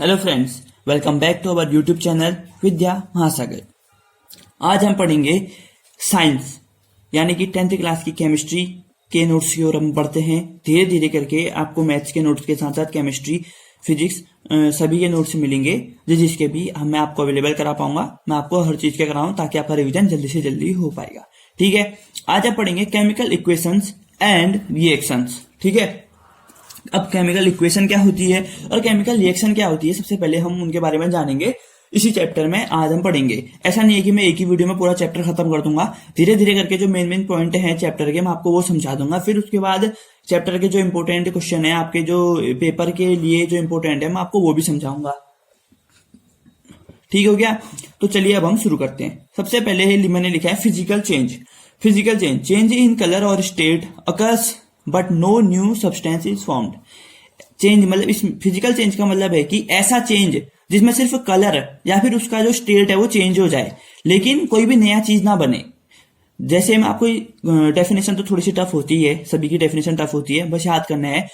Hello friends, welcome back to our YouTube channel Vidya Mahasagar. आज हम पढ़ेंगे साइंस यानी कि 10th क्लास की केमिस्ट्री के नोट्स की ओर हम पढ़ते हैं। धीरे धीरे करके आपको मैथ्स के नोट्स के साथ साथ केमिस्ट्री, फिजिक्स सभी के नोट्स मिलेंगे, जिसके भी मैं आपको अवेलेबल करा पाऊंगा। मैं आपको हर चीज के कराऊं ताकि आपका रिवीजन जल्दी से जल्दी हो पाएगा। ठीक है, आज आप पढ़ेंगे केमिकल इक्वेशंस एंड रिएक्शंस। ठीक है, अब केमिकल इक्वेशन क्या होती है और केमिकल रिएक्शन क्या होती है, सबसे पहले हम उनके बारे में जानेंगे। इसी चैप्टर में आज हम पढ़ेंगे। ऐसा नहीं है कि मैं एक ही वीडियो में पूरा चैप्टर खत्म कर दूंगा। धीरे धीरे करके जो मेन पॉइंट हैं चैप्टर के मैं आपको वो समझा दूंगा। फिर उसके बाद चैप्टर के जो इंपोर्टेंट क्वेश्चन है, आपके जो पेपर के लिए जो इंपोर्टेंट है, मैं आपको वो भी समझाऊंगा। ठीक हो गया, तो चलिए अब हम शुरू करते हैं। सबसे पहले मैंने लिखा है physical change. Physical change in colour और state occurs but no new substance is formed. Change मतलब इस फिजिकल चेंज का मतलब है कि ऐसा चेंज जिसमें सिर्फ कलर या फिर उसका जो स्टेट है वो चेंज हो जाए, लेकिन कोई भी नया चीज ना बने। जैसे मैं आपको डेफिनेशन तो थोड़ी सी टफ होती है, सभी की डेफिनेशन टफ होती है, बस याद करना है।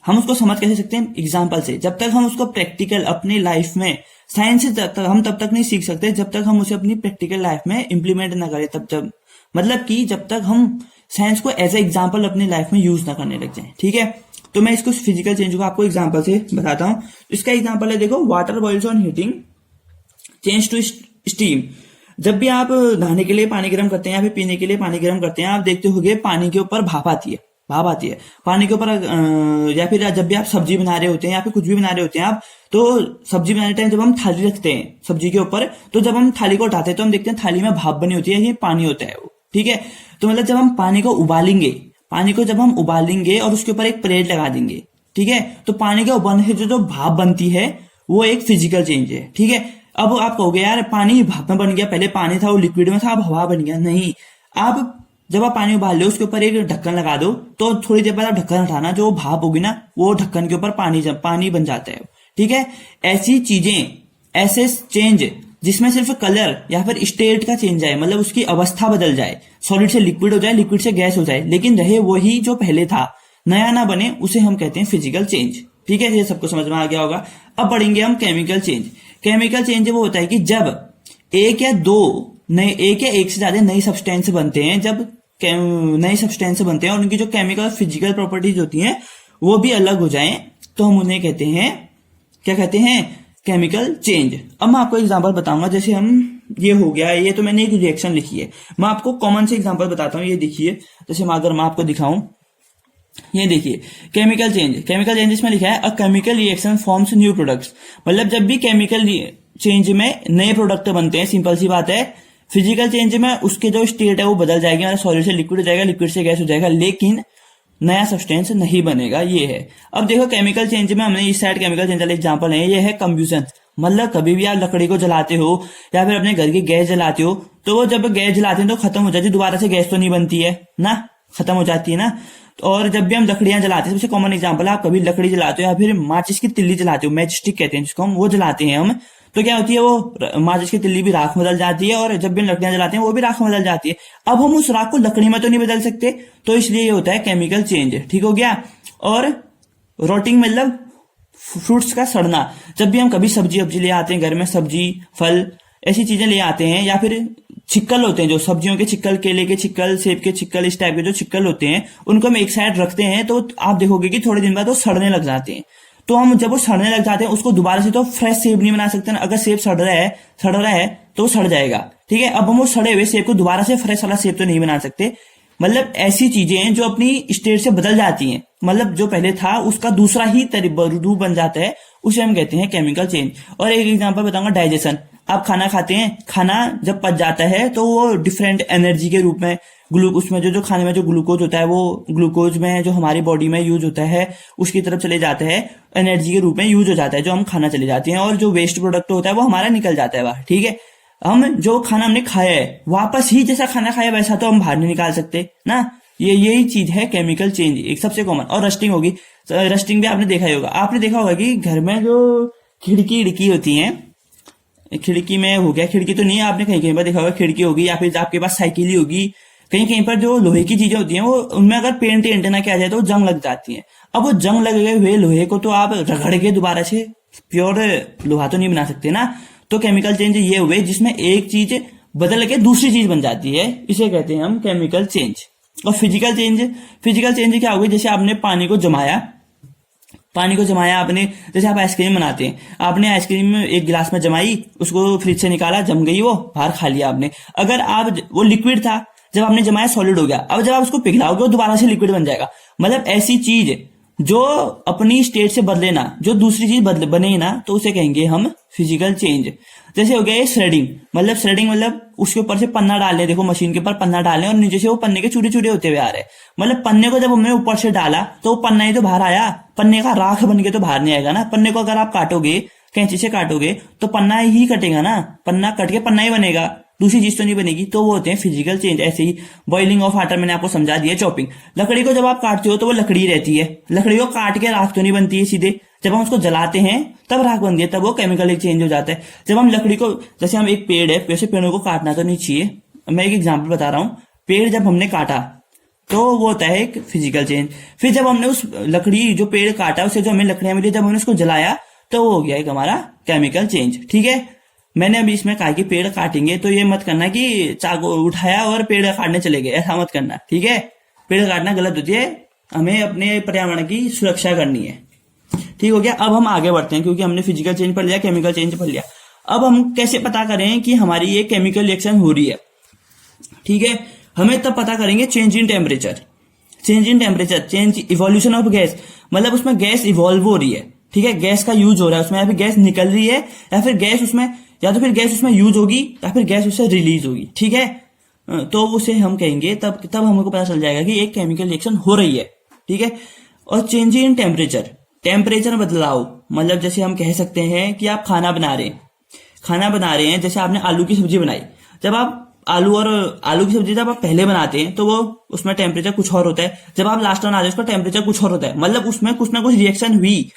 हम उसको समझ कैसे सकते हैं? एग्जाम्पल से। जब तक हम उसको प्रैक्टिकल अपनी लाइफ में, साइंस से हम तब तक नहीं सीख सकते जब तक हम उसे अपनी प्रैक्टिकल लाइफ में इंप्लीमेंट ना करें। तब मतलब कि जब तक हम साइंस को एज ए एग्जाम्पल अपनी लाइफ में यूज ना करने लग जाए। ठीक है, तो मैं इसको फिजिकल चेंज को आपको एग्जाम्पल से बताता हूं। इसका एग्जाम्पल है, देखो, water boils on heating change to steam. जब भी आप नहाने के लिए पानी गर्म करते हैं या फिर पीने के लिए पानी गर्म करते हैं, आप देखते होंगे पानी के ऊपर भाप आती है। पानी के ऊपर, या फिर जब भी आप सब्जी बना रहे होते हैं या फिर कुछ भी बना रहे होते हैं आप, तो सब्जी बनाने टाइम जब हम थाली रखते हैं सब्जी के ऊपर, तो जब हम थाली को उठाते हैं तो हम देखते हैं थाली में भाप बनी होती है, ये पानी होता है वो। ठीक है, तो मतलब जब हम पानी को जब हम उबालेंगे और उसके ऊपर एक प्लेट लगा देंगे, ठीक है, तो पानी के उबालने से जो भाप बनती है वो एक फिजिकल चेंज है। ठीक है, अब आप कहोगे यार पानी भाप में बन गया, पहले पानी था वो लिक्विड में था, अब हवा बन गया। नहीं, आप जब आप पानी उबाल लो उसके ऊपर एक ढक्कन लगा दो, तो थोड़ी देर बाद आप ढक्कन हटाना, जो भाप होगी ना वो ढक्कन के ऊपर पानी बन जाता है। ठीक है, ऐसी चीजें, ऐसे चेंज जिसमें सिर्फ कलर या फिर स्टेट का चेंज आए, मतलब उसकी अवस्था बदल जाए, सॉलिड से लिक्विड हो जाए, लिक्विड से गैस हो जाए, लेकिन रहे वही जो पहले था, नया ना बने, उसे हम कहते हैं फिजिकल चेंज। ठीक है, ये सबको समझ में आ गया होगा। अब पढ़ेंगे हम केमिकल चेंज। केमिकल चेंज वो होता है कि जब एक या एक से ज्यादा नई सब्सटेंस बनते हैं, जब नए सब्सटेंस बनते हैं और उनकी जो केमिकल फिजिकल प्रॉपर्टीज होती हैं वो भी अलग हो जाएं, तो हम उन्हें कहते हैं, क्या कहते हैं? Chemical change. अब मैं आपको एग्जांपल बताऊंगा। जैसे हम, ये हो गया, ये तो मैंने एक रिएक्शन लिखी है, मैं आपको कॉमन से एग्जांपल बताता हूँ। ये देखिए, जैसे अगर मैं आपको दिखाऊं, ये देखिए केमिकल चेंज इसमें लिखा है a chemical reaction forms new products. मतलब जब भी केमिकल चेंज में नए प्रोडक्ट बनते हैं, सिंपल सी बात है। फिजिकल चेंज में उसके जो स्टेट है वो बदल जाएगी, मतलब सॉलिड से लिक्विड हो जाएगा, लिक्विड से गैस हो जाएगा, लेकिन नया सब्सटेंस नहीं बनेगा। ये है। अब देखो केमिकल चेंज में हमने इस साइड केमिकल चेंज वाला एग्जांपल है, ये है कंब्यूजन। मतलब कभी भी आप लकड़ी को जलाते हो या फिर अपने घर की गैस जलाते हो, तो वो जब गैस जलाते हैं तो खत्म हो जाती है, दोबारा से गैस तो नहीं बनती है ना, खत्म हो जाती है ना। और जब भी हम लकड़ियां जलाते हैं, सबसे कॉमन एग्जांपल है, आप कभी लकड़ी जलाते हो या फिर माचिस की तिल्ली जलाते हो, मैच स्टिक कहते हैं जिसको हम, वो जलाते हैं हम, तो क्या होती है, वो माचिस की तिल्ली भी राख बदल जाती है, और जब भी हम लकड़ियां जलाते हैं वो भी राख बदल जाती है। अब हम उस राख को लकड़ी में तो नहीं बदल सकते, तो इसलिए ये होता है केमिकल चेंज। ठीक हो गया। और रोटिंग मतलब फ्रूट्स का सड़ना। जब भी हम कभी सब्जी ले आते हैं घर में, सब्जी, फल, ऐसी चीजें ले आते हैं, या फिर छिक्कल होते हैं, जो सब्जियों के छिक्कल, केले के छिक्कल, सेब के छिक्कल, इस टाइप के जो छिक्कल होते हैं, उनको हम एक साइड रखते हैं, तो आप देखोगे कि थोड़े दिन बाद वो सड़ने लग जाते हैं। तो हम जब वो सड़ने लग जाते हैं, उसको दोबारा से तो फ्रेश सेब नहीं बना सकते ना। अगर सेब सड़ रहा है तो वो सड़ जाएगा। ठीक है, अब हम वो सड़े हुए सेब को दोबारा से फ्रेश वाला सेब तो नहीं बना सकते। मतलब ऐसी चीजें हैं जो अपनी स्टेट से बदल जाती हैं, मतलब जो पहले था उसका दूसरा ही रूप बन जाता है, उसे हम कहते हैं केमिकल चेंज। और एक एग्जांपल बताऊंगा, डाइजेशन। आप खाना खाते हैं, खाना जब पच जाता है तो वो डिफरेंट एनर्जी के रूप में, उसमें जो खाने में जो ग्लूकोज होता है, वो ग्लूकोज में जो हमारी बॉडी में यूज होता है उसकी तरफ चले जाता है, एनर्जी के रूप में यूज हो जाता है, जो हम खाना चले जाते हैं, और जो वेस्ट प्रोडक्ट होता है वो हमारा निकल जाता है बाहर। ठीक है, हम जो खाना हमने खाया है वापस ही जैसा खाना खाया वैसा तो हम बाहर नहीं निकाल सकते ना। यही चीज है केमिकल चेंज, एक सबसे कॉमन। और रस्टिंग होगी। रस्टिंग भी आपने देखा होगा कि घर में जो खिड़की होती है, खिड़की में हो गया, खिड़की तो नहीं है, आपने कहीं पर देखा होगा खिड़की होगी, या फिर आपके पास साइकिल ही होगी, कहीं पर जो लोहे की चीजें होती हैं वो, उनमें अगर पेंट ना किया जाए तो जंग लग जाती है। अब वो जंग लगे हुए लोहे को तो आप रगड़ के दोबारा से प्योर लोहा तो नहीं बना सकते ना। तो केमिकल चेंज ये हुए जिसमें एक चीज बदल के दूसरी चीज बन जाती है, इसे कहते हैं हम केमिकल चेंज। और फिजिकल चेंज क्या होगी, जैसे आपने पानी को जमाया आपने, जैसे आप आइसक्रीम बनाते हैं, आपने आइसक्रीम एक गिलास में जमाई, उसको फ्रिज से निकाला, जम गई, वो बाहर खा लिया आपने। अगर आप वो लिक्विड था, जब आपने जमाया सॉलिड हो गया, अब जब आप उसको पिघलाओगे वो दोबारा से लिक्विड बन जाएगा। मतलब ऐसी चीज जो अपनी स्टेट से बदले ना, जो दूसरी चीज बने ना, तो उसे कहेंगे हम फिजिकल चेंज। जैसे हो गया ये श्रेडिंग मतलब उसके ऊपर से पन्ना डाल रहे, देखो मशीन के ऊपर पन्ना डालने और नीचे से वो पन्ने के चूरे चूरे होते हुए आ रहे हैं। मतलब पन्ने को जब हमने ऊपर से डाला तो वो पन्ना ही तो बाहर आया, पन्ने का राख बन के तो बाहर नहीं आएगा ना। पन्ने को अगर आप काटोगे, कैंची से काटोगे, तो पन्ना ही कटेगा ना, पन्ना कट के पन्ना ही बनेगा, दूसरी चीज तो नहीं बनेगी। तो वो होते हैं फिजिकल चेंज। ऐसे ही बॉइलिंग ऑफ वाटर मैंने आपको समझा दिया। चॉपिंग, लकड़ी को जब आप काटते हो तो वो लकड़ी रहती है, लकड़ी को काट के राख तो नहीं बनती है सीधे, जब हम उसको जलाते हैं तब राख बनती है, तब वो केमिकल चेंज हो जाता है। जब हम लकड़ी को, जैसे हम एक पेड़ है, वैसे पेड़ों को काटना तो नहीं चाहिए, मैं एक एग्जाम्पल बता रहा हूँ। पेड़ जब हमने काटा तो वो होता है एक फिजिकल चेंज। फिर जब हमने उस लकड़ी जो पेड़ काटा उसे जो हमें लकड़ियां मिली, जब हमने उसको जलाया तो वो हो गया एक हमारा केमिकल चेंज। ठीक है, मैंने अभी इसमें कहा कि पेड़ काटेंगे तो ये मत करना कि चाकू उठाया और पेड़ काटने चले गए, ऐसा मत करना। ठीक है, पेड़ काटना गलत होती है, हमें अपने पर्यावरण की सुरक्षा करनी है। ठीक हो गया। अब हम आगे बढ़ते हैं, क्योंकि हमने फिजिकल चेंज पढ़ लिया, केमिकल चेंज पढ़ लिया। अब हम कैसे पता करें कि हमारी ये केमिकल रिएक्शन हो रही है। ठीक है, हमें तब पता करेंगे change in temperature, change evolution of gas, मतलब उसमें गैस इवॉल्व हो रही है। ठीक है, गैस का यूज हो रहा है उसमें, या फिर गैस निकल रही है, या फिर गैस उसमें यूज होगी, या फिर गैस उससे रिलीज होगी। ठीक है, तो उसे हम कहेंगे, तब हमको पता चल जाएगा कि एक केमिकल रिएक्शन हो रही है। ठीक है, और चेंज इन टेम्परेचर बदलाव, मतलब जैसे हम कह सकते हैं कि आप खाना बना रहे हैं, जैसे आपने आलू की सब्जी बनाई। जब आप आलू की सब्जी जब आप पहले बनाते हैं तो वो उसमें टेम्परेचर कुछ और होता है, जब आप लास्ट में बनाते हैं उसका टेम्परेचर कुछ और होता है। मतलब उसमें कुछ ना कुछ रिएक्शन हुई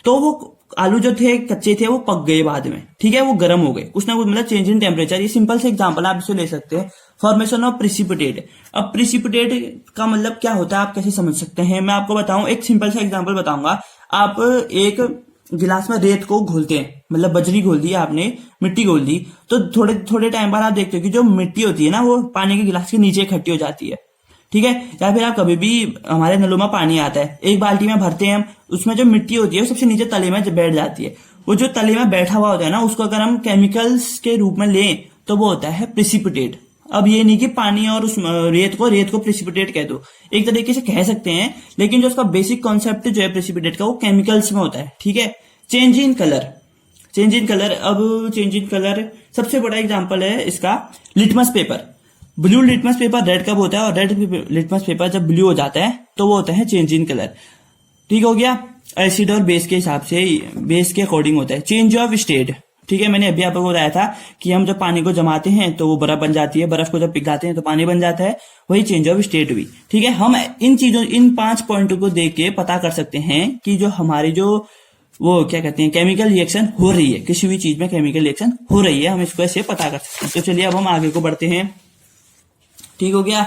तो वो आलू जो थे कच्चे थे वो पक गए बाद में। ठीक है, वो गर्म हो गए, कुछ ना कुछ, मतलब चेंज इन टेम्परेचर। ये सिंपल से एग्जांपल आप इसे ले सकते हैं। फॉर्मेशन ऑफ प्रिसिपिटेट, अब प्रिसिपिटेट का मतलब क्या होता है, आप कैसे समझ सकते हैं, मैं आपको बताऊं, एक सिंपल सा एग्जांपल बताऊंगा। आप एक गिलास में रेत को घोलते हैं, मतलब बजरी घोल दी आपने, मिट्टी घोल दी, तो थोड़े टाइम बाद आप देखते हो कि जो मिट्टी होती है ना वो पानी के गिलास के नीचे इकट्ठी हो जाती है। ठीक है, या फिर आप कभी भी, हमारे नलों में पानी आता है, एक बाल्टी में भरते हैं हम, उसमें जो मिट्टी होती है वो सबसे नीचे तले में बैठ जाती है। वो जो तले में बैठा हुआ होता है ना, उसको अगर हम केमिकल्स के रूप में लें तो वो होता है प्रिसिपिटेट। अब ये नहीं कि पानी और उस रेत को प्रिसिपिटेट कह दो, एक तरीके से कह सकते हैं, लेकिन जो उसका बेसिक कॉन्सेप्ट जो है प्रिसिपिटेट का, वो केमिकल्स में होता है। ठीक है, चेंज इन कलर, अब चेंज इन कलर सबसे बड़ा एग्जांपल है इसका litmus paper. Blue litmus paper red कब होता है, और रेड लिटमस पेपर जब ब्लू हो जाता है तो वो होता है चेंज इन कलर। ठीक हो गया, एसिड और बेस के हिसाब से, बेस के अकॉर्डिंग होता है। चेंज ऑफ स्टेट, ठीक है, मैंने अभी आपको बताया था कि हम जब पानी को जमाते हैं तो वो बर्फ बन जाती है, बर्फ को जब पिघलाते हैं तो पानी बन जाता है, वही चेंज ऑफ स्टेट हुई। ठीक है, हम इन 5 पॉइंटों को देख के पता कर सकते हैं कि जो हमारी वो क्या कहते हैं, केमिकल रिएक्शन हो रही है, किसी भी चीज में केमिकल रिएक्शन हो रही है, हम इसको ऐसे पता कर सकते हैं। तो चलिए अब हम आगे को बढ़ते हैं। ठीक हो गया,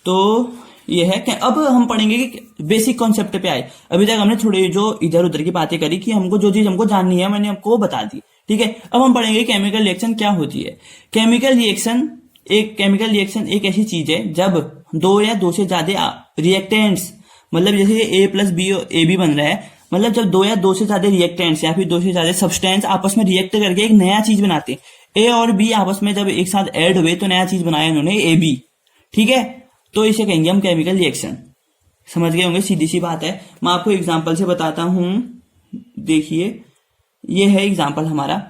तो ये है कि अब हम पढ़ेंगे कि बेसिक कॉन्सेप्ट पे आए। अभी तक हमने थोड़ी जो इधर उधर की बातें करी कि हमको जो चीज हमको जाननी है मैंने आपको बता दी। ठीक है, अब हम पढ़ेंगे केमिकल रिएक्शन क्या होती है। केमिकल रिएक्शन एक ऐसी चीज है जब 2 या 2 से ज्यादा रिएक्टेंट्स, मतलब जैसे AB बन रहा है, मतलब जब 2 या 2 से ज्यादा रिएक्टेंट्स या फिर 2 से ज्यादा सब्सटेंस आपस में रिएक्ट करके एक नया चीज बनाते हैं। A और B आपस में जब एक साथ ऐड हुए तो नया चीज बनाया इन्होंने AB। ठीक है, तो इसे कहेंगे हम केमिकल रिएक्शन। समझ गए होंगे, सीधी सी बात है। मैं आपको एग्जांपल से बताता हूं, देखिए ये है एग्जांपल हमारा।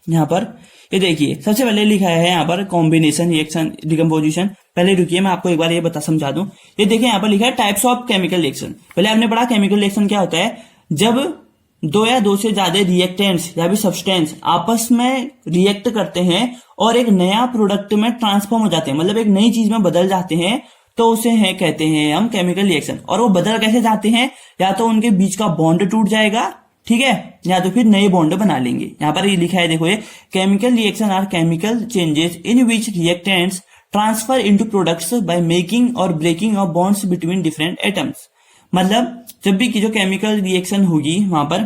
यहाँ पर ये देखिए, सबसे पहले लिखा है यहाँ पर कॉम्बिनेशन रिएक्शन डिकम्पोजिशन। पहले रुकिए, मैं आपको एक बार ये समझा दूं। ये देखिए यहाँ पर लिखा है टाइप्स ऑफ केमिकल रिएक्शन। पहले आपने पढ़ा केमिकल रिएक्शन क्या होता है, जब 2 या 2 से ज्यादा रिएक्टेंट्स या भी सब्सटेंस आपस में रिएक्ट करते हैं और एक नया प्रोडक्ट में ट्रांसफॉर्म हो जाते हैं, मतलब एक नई चीज में बदल जाते हैं, तो उसे कहते हैं हम केमिकल रिएक्शन। और वो बदल कैसे जाते हैं, या तो उनके बीच का बॉन्ड टूट जाएगा, ठीक है, या तो फिर नए बॉन्ड बना लेंगे। यहाँ पर ये लिखा है, देखो ये chemical reaction are chemical changes in which reactants transfer into products by making और breaking off bonds between different atoms. मतलब जब भी जो केमिकल रिएक्शन होगी, वहां पर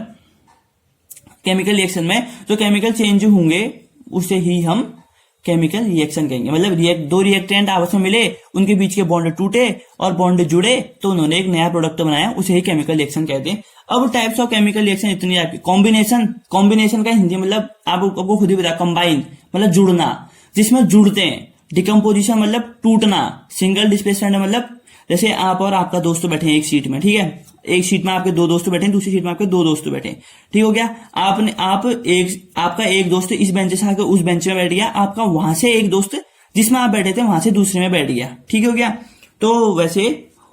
केमिकल रिएक्शन में जो केमिकल चेंज होंगे उसे ही हम केमिकल रिएक्शन कहेंगे। मतलब दो रिएक्टेंट आपस में मिले, उनके बीच के बॉन्ड टूटे और बॉन्ड जुड़े तो उन्होंने एक नया प्रोडक्ट बनाया, उसे ही केमिकल रिएक्शन कहते हैं। अब टाइप्स ऑफ केमिकल रिएक्शन इतनी आपकी। कॉम्बिनेशन का हिंदी मतलब आपको खुद ही पता, कंबाइन मतलब जुड़ना, जिसमें जुड़ते हैं। डिकम्पोजिशन मतलब टूटना। सिंगल डिस्प्लेसमेंट मतलब जैसे आप और आपका दोस्त बैठे हैं एक सीट में, ठीक है, एक सीट में आपके दो दोस्त बैठे हैं, दूसरी सीट में आपके दो दोस्त बैठे हैं, ठीक हो गया। आपका एक दोस्त इस बेंच से आकर उस बेंच में बैठ गया, आपका वहां से एक दोस्त जिसमें आप बैठे थे वहां से दूसरे में बैठ गया, ठीक हो गया। तो वैसे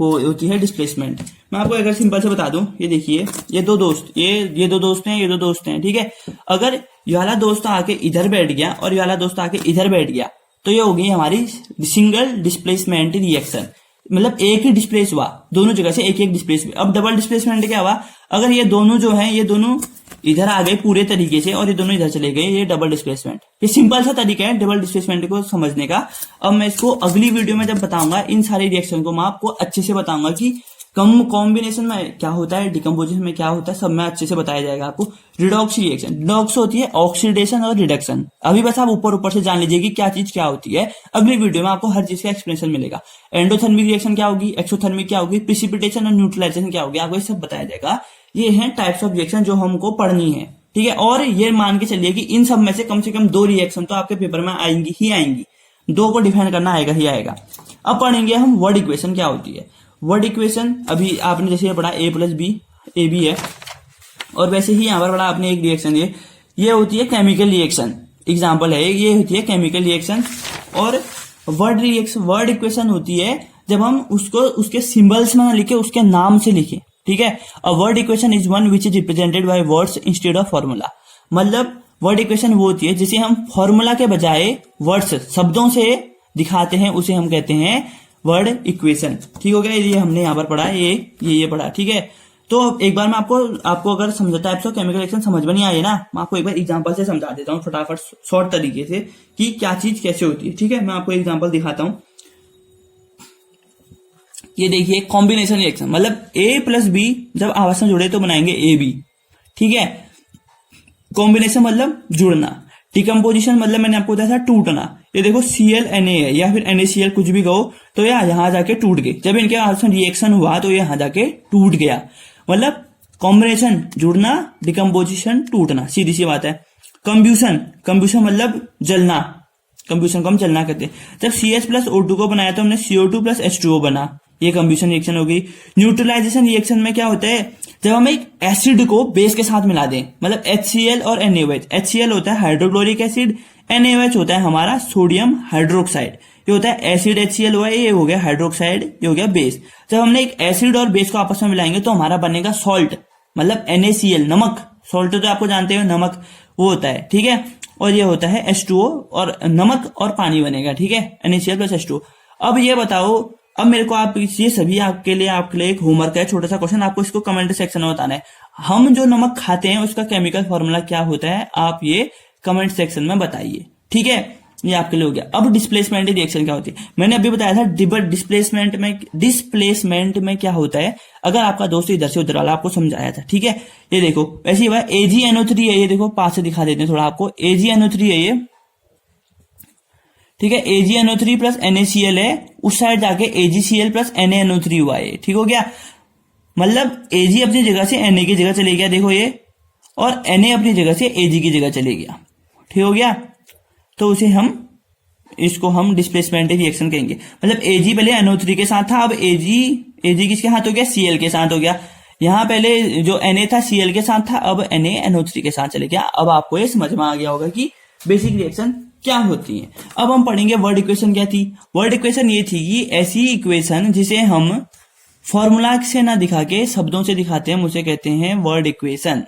होती है डिस्प्लेसमेंट। मैं आपको अगर सिंपल से बता दूं, ये देखिए, ये दो दोस्त हैं, ये दो दोस्त हैं, ठीक है। अगर ये वाला दोस्त आके इधर बैठ गया और ये वाला दोस्त आके इधर बैठ गया तो ये होगी हमारी सिंगल डिस्प्लेसमेंट रिएक्शन। मतलब एक ही डिस्प्लेस हुआ, दोनों जगह से एक एक डिस्प्लेस हुआ। अब डबल डिस्प्लेसमेंट क्या हुआ, अगर ये दोनों जो हैं ये दोनों इधर आ गए पूरे तरीके से और ये दोनों इधर चले गए, ये डबल डिस्प्लेसमेंट। ये सिंपल सा तरीका है डबल डिस्प्लेसमेंट को समझने का। अब मैं इसको अगली वीडियो में जब बताऊंगा, इन सारी रिएक्शन को मैं आपको अच्छे से बताऊंगा कि कॉम्बिनेशन में क्या होता है, डिकम्पोजिशन में क्या होता है, सब में अच्छे से बताया जाएगा आपको। रिडॉक्स रिएक्शन, रिडॉक्स होती है ऑक्सीडेशन और रिडक्शन। अभी बस आप ऊपर से जान लीजिए कि क्या चीज क्या होती है, अगली वीडियो में आपको हर चीज का एक्सप्लेनेशन मिलेगा। एंडोथर्मिक रिएक्शन क्या होगी, एक्सोथर्मिक क्या होगी, प्रिसिपिटेशन और न्यूट्रलाइजेशन क्या होगी, आपको ये सब बताया जाएगा। ये है टाइप्स ऑफ रिएक्शन जो हमको पढ़नी है, ठीक है। और ये मान के चलिए कि इन सब में से कम दो रिएक्शन तो आपके पेपर में आएंगी ही आएंगी, दो को डिफाइन करना आएगा ही आएगा। अब पढ़ेंगे हम वर्ड इक्वेशन क्या होती है। वर्ड इक्वेशन अभी आपने जैसे पढ़ा a plus B, A B है, और वैसे ही यहां पर पढ़ा आपने एक रिएक्शन, ये होती है केमिकल रिएक्शन। एग्जांपल है, ये होती है केमिकल रिएक्शन। और वर्ड इक्वेशन होती है जब हम उसको उसके सिंबल्स में ना लिखे, उसके नाम से लिखे, ठीक है। A word equation is one which is represented by words instead of formula. मतलब वर्ड इक्वेशन वो होती है जिसे हम फॉर्मूला के बजाय वर्ड्स, शब्दों से दिखाते हैं, उसे हम कहते हैं वर्ड इक्वेशन, ठीक हो गया। ये हमने यहाँ पर पढ़ा, ये पढ़ा, ठीक है। तो एक बार मैं आपको अगर समझता है केमिकल रिएक्शन समझ में नहीं आए ना, मैं आपको एक बार एग्जांपल से समझा देता हूँ फटाफट शॉर्ट तरीके से कि क्या चीज कैसे होती है, ठीक है। मैं आपको एग्जांपल दिखाता हूँ। ये देखिए कॉम्बिनेशन रिएक्शन, मतलब ए प्लस बी जब आपस में जुड़े तो बनाएंगे ए बी, ठीक है। कॉम्बिनेशन मतलब जुड़ना। डिकम्पोजिशन मतलब मैंने आपको बताया था टूटना। ये देखो Cl Na है या फिर NaCl कुछ भी कहो, तो ये यहाँ जाके टूट गए। जब इनके आपस में रिएक्शन हुआ तो ये यहाँ जाके टूट गया। मतलब कॉम्बिनेशन जुड़ना, डिकम्पोजिशन टूटना, सीधी सी बात है। कंब्यूशन मतलब जलना, कंब्यूशन को हम जलना कहते हैं। जब CH प्लस O2 को बनाया तो हमने CO2 प्लस H2O बना, ये कंब्यूशन रिएक्शन हो गई। न्यूट्रलाइजेशन रिएक्शन में क्या होता है, जब हम एक एसिड को बेस के साथ मिला दें, मतलब HCl और NaOH। HCl होता है हाइड्रोक्लोरिक एसिड, NaOH होता है हमारा सोडियम हाइड्रोक्साइड। ये होता है एसिड HCl हुआ, ये हो गया हाइड्रोक्साइड, ये हो गया बेस। जब हमने एक एसिड और बेस को आपस में मिलाएंगे तो हमारा बनेगा सॉल्ट, मतलब NaCl, नमक। सॉल्ट तो आपको जानते हो नमक, वो होता है, ठीक है। और ये होता है H2O, और नमक और पानी बनेगा, ठीक है, NaCl प्लस H2O। अब ये बताओ, अब मेरे को आप ये सभी आपके लिए एक होमवर्क है, छोटा सा क्वेश्चन, आपको इसको कमेंट सेक्शन में बताना है। हम जो नमक खाते हैं उसका केमिकल फॉर्मूला क्या होता है, आप ये कमेंट सेक्शन में बताइए, ठीक है। ये आपके लिए हो गया। अब डिस्प्लेसमेंट रिएक्शन क्या होती है, मैंने अभी बताया था। डिस्प्लेसमेंट में क्या होता है, अगर आपका दोस्त इधर से उधर वाला, आपको समझाया था, ठीक है। ये देखो वैसे ही हुआ, AgNO3 है, ये देखो पास से दिखा देते हैं थोड़ा आपको। AgNO3 है ये, ठीक है। AgNO3 प्लस NaCl है, उस साइड जाके AgCl प्लस NaNO3 हुआ है, ठीक हो गया। मतलब Ag अपनी जगह से Na की जगह चले गया, देखो ये, और Na अपनी जगह से Ag की जगह चले गया, ठीक हो गया। तो उसे इसको हम डिस्प्लेसमेंट रिएक्शन कहेंगे। मतलब Ag पहले NO3 के साथ था, अब Ag किसके साथ हो गया, Cl के साथ हो गया। यहाँ पहले जो Na था Cl के साथ था, अब Na NO3 के साथ चले गया। अब आपको ये समझ में आ गया होगा कि बेसिक रिएक्शन क्या होती है। अब हम पढ़ेंगे वर्ड इक्वेशन क्या थी। वर्ड इक्वेशन ये थी कि ऐसी इक्वेशन जिसे हम फॉर्मूला से ना दिखा के शब्दों से दिखाते हैं, उसे कहते हैं वर्ड इक्वेशन,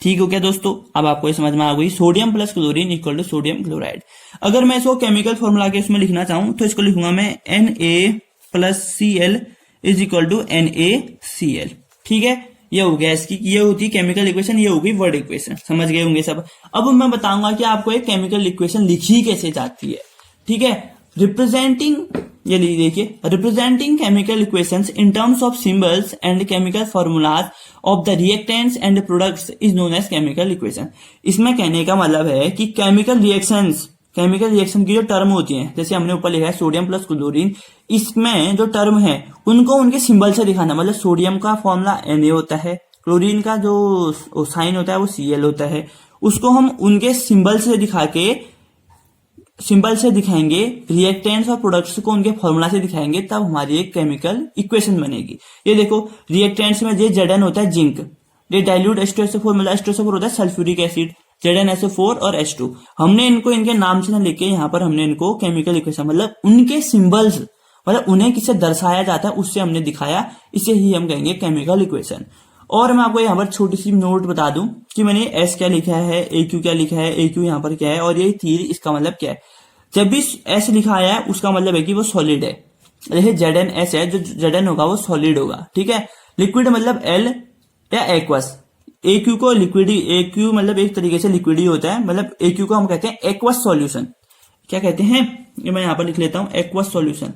ठीक हो क्या दोस्तों। अब आपको ये समझ में आ गई, sodium plus chlorine equal to sodium chloride. अगर मैं इसको केमिकल फॉर्मूला के उसमें लिखना चाहूं तो इसको लिखूंगा मैं Na plus Cl is equal to NaCl, ठीक है। ये हो गया इसकी, ये होती है केमिकल इक्वेशन, ये होगी वर्ड इक्वेशन, समझ गए होंगे सब। अब मैं बताऊंगा कि आपको एक केमिकल इक्वेशन लिखी कैसे जाती है, ठीक है। रिप्रेजेंटिंग ये देखिए, representing chemical equations in terms of symbols and chemical formulas of the reactants and products is known as chemical equation. इसमें कहने का मतलब है कि केमिकल रिएक्शन की जो टर्म होती है, जैसे हमने ऊपर लिखा है सोडियम प्लस क्लोरीन, इसमें जो टर्म है उनको उनके सिंबल से दिखाना। मतलब सोडियम का फॉर्मूला Na होता है, क्लोरीन का जो साइन होता है वो Cl होता है, उसको हम उनके सिंबल से दिखाएंगे, रिएक्टेंट्स और प्रोडक्ट्स को उनके फॉर्मूला से दिखाएंगे, तब हमारी एक केमिकल इक्वेशन बनेगी। ये देखो, रिएक्टेंट्स में ये Zn होता है जिंक, ये डाइल्यूट H2SO4, मतलब H2SO4 होता है सल्फ्यूरिक एसिड, ZnSO4 और H2। हमने इनको इनके नाम से ना लेके यहाँ पर हमने इनको केमिकल इक्वेशन मतलब उनके सिंबल्स, मतलब उन्हें किससे दर्शाया जाता है उससे हमने दिखाया, इसे ही हम कहेंगे केमिकल इक्वेशन। और मैं आपको यहाँ पर छोटी सी नोट बता दूं कि मैंने एस क्या लिखा है, AQ क्या लिखा है, AQ यहाँ पर क्या है और ये तीर इसका मतलब क्या है। जब भी एस लिखा आया है उसका मतलब है कि वो सॉलिड है। जैसे ZnS है, जो Zn होगा वो सॉलिड होगा, ठीक है। लिक्विड मतलब L या एक्वस। AQ को लिक्विड, AQ मतलब एक तरीके से लिक्विड ही होता है, मतलब AQ को हम कहते हैं एक्वस सॉल्यूशन। क्या कहते हैं, ये मैं यहाँ पर लिख लेता हूं, एक्वस सॉल्यूशन।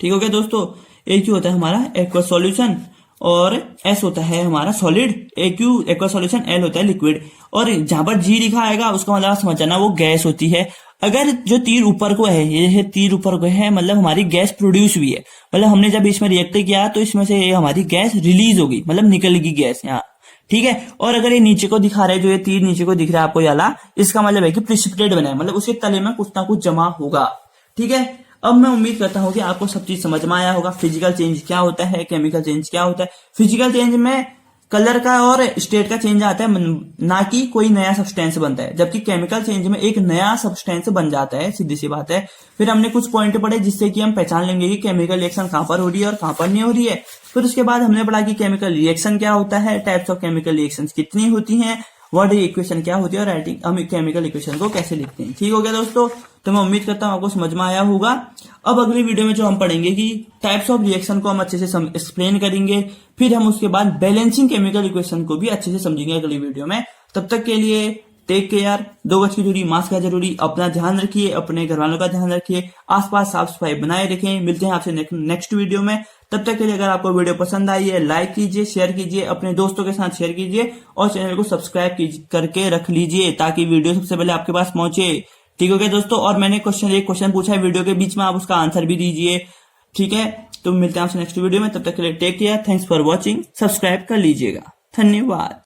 ठीक हो गया दोस्तों। AQ होता है हमारा एक्वस सॉल्यूशन और S होता है हमारा solid, AQ aqueous solution, L होता है लिक्विड। और जहां पर G लिखा आएगा उसका मतलब समझ जाना वो गैस होती है। अगर जो तीर ऊपर को है, ये है तीर ऊपर को है, मतलब हमारी गैस प्रोड्यूस हुई है, मतलब हमने जब इसमें रिएक्ट किया तो इसमें से हमारी गैस रिलीज होगी, मतलब निकलेगी गैस यहाँ, ठीक है। और अगर ये नीचे को दिखा रहा है, जो ये तीर नीचे को दिख रहा है आपको याला, इसका मतलब है कि प्रिसिपिटेट बना है, मतलब उसके तले में कुछ ना कुछ जमा होगा, ठीक है। अब मैं उम्मीद करता हूं कि आपको सब चीज समझ में आया होगा। फिजिकल चेंज क्या होता है, केमिकल चेंज क्या होता है। फिजिकल चेंज में कलर का और स्टेट का चेंज आता है, ना कि कोई नया सब्सटेंस बनता है, जबकि केमिकल चेंज में एक नया सब्सटेंस बन जाता है, सीधी सी बात है। फिर हमने कुछ पॉइंट पढ़े जिससे कि हम पहचान लेंगे कि केमिकल रिएक्शन कहां पर हो रही है और कहां पर नहीं हो रही है। फिर उसके बाद हमने पढ़ा कि केमिकल रिएक्शन क्या होता है, टाइप्स ऑफ केमिकल रिएक्शन कितनी होती है, वर्ड इक्वेशन क्या होती है और राइटिंग हम केमिकल इक्वेशन को कैसे लिखते हैं। ठीक हो गया दोस्तों, तो मैं उम्मीद करता हूं आपको समझ में आया होगा। अब अगली वीडियो में जो हम पढ़ेंगे कि टाइप्स ऑफ रिएक्शन को हम अच्छे से एक्सप्लेन करेंगे, फिर हम उसके बाद बैलेंसिंग केमिकल इक्वेशन को भी अच्छे से समझेंगे अगली वीडियो में। तब तक के लिए टेक केयर, 2 गज की दूरी, मास्क का जरूरी, अपना ध्यान रखिए, अपने घर वालों का ध्यान रखिए, आसपास साफ सफाई बनाए रखें। मिलते हैं आपसे नेक्स्ट वीडियो में। तब तक के लिए अगर आपको वीडियो पसंद आई है, लाइक कीजिए, शेयर कीजिए, अपने दोस्तों के साथ शेयर कीजिए और चैनल को सब्सक्राइब करके रख लीजिए ताकि वीडियो सबसे पहले आपके पास पहुंचे। ठीक हो गया दोस्तों। और मैंने एक क्वेश्चन पूछा है वीडियो के बीच में, आप उसका आंसर भी दीजिए, ठीक है। तो मिलते हैं आपसे नेक्स्ट वीडियो में, तब तक के लिए take care, thanks for watching, subscribe कर लीजिएगा, धन्यवाद।